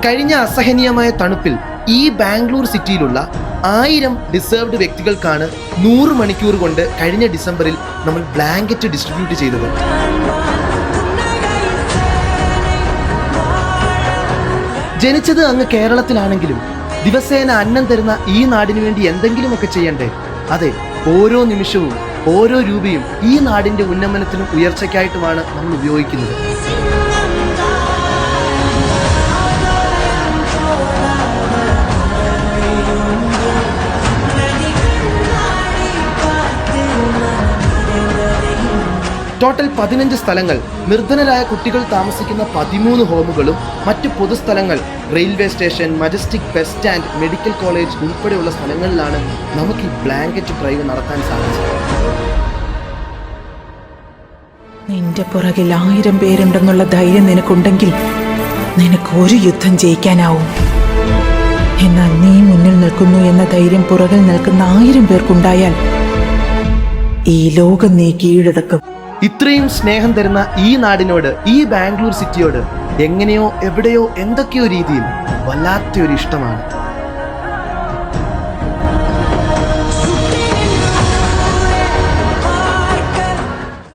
കഴിഞ്ഞ അസഹനീയമായ തണുപ്പിൽ ഈ ബാംഗ്ലൂർ സിറ്റിയിലുള്ള 1000 ഡിസേർവ്ഡ് വ്യക്തികൾക്കാണ് 100 മണിക്കൂർ കൊണ്ട് കഴിഞ്ഞ ഡിസംബറിൽ നമ്മൾ ബ്ലാങ്കറ്റ് ഡിസ്ട്രിബ്യൂട്ട് ചെയ്തത്. ജനിച്ചത് അങ്ങ് കേരളത്തിലാണെങ്കിലും ദിവസേന അന്നം തരുന്ന ഈ നാടിനു വേണ്ടി എന്തെങ്കിലുമൊക്കെ ചെയ്യണ്ടേ? അതെ, ഓരോ നിമിഷവും ഓരോ രൂപയും ഈ നാടിൻ്റെ ഉന്നമനത്തിനും ഉയർച്ചയ്ക്കായിട്ടുമാണ് നമ്മൾ ഉപയോഗിക്കുന്നത്. ടോട്ടൽ 15 സ്ഥലങ്ങൾ, നിർധനരായ കുട്ടികൾ താമസിക്കുന്ന 13 ഹോമുകളും മറ്റ് പൊതുസ്ഥലങ്ങൾ, railway station, Majestic, bus stand, medical college ഉൾപ്പെടെയുള്ള സ്ഥലങ്ങളിലാണ് നമുക്ക് ഈ ബ്ലാങ്കറ്റ് ഡ്രൈവ് നടത്താൻ സാധിച്ചത്. നിന്റെ പുറകിൽ 1000 പേരുണ്ടെന്നുള്ള ധൈര്യം നിനക്കുണ്ടെങ്കിൽ നിനക്ക് ഒരു യുദ്ധം ജയിക്കാനാവും. എന്നാൽ നീ മുന്നിൽ നിൽക്കുന്നു എന്ന ധൈര്യം പുറകിൽ നിൽക്കുന്ന 1000 പേർക്കുണ്ടായാൽ ഈ ലോകം നീ കീഴടക്കും. ഇത്രയും സ്നേഹം തരുന്ന ഈ നാടിനോട്, ഈ ബാംഗ്ലൂർ സിറ്റിയോട് എങ്ങനെയോ എവിടെയോ എന്തൊക്കെയോ രീതിയിൽ വല്ലാത്തൊരു ഇഷ്ടമാണ്.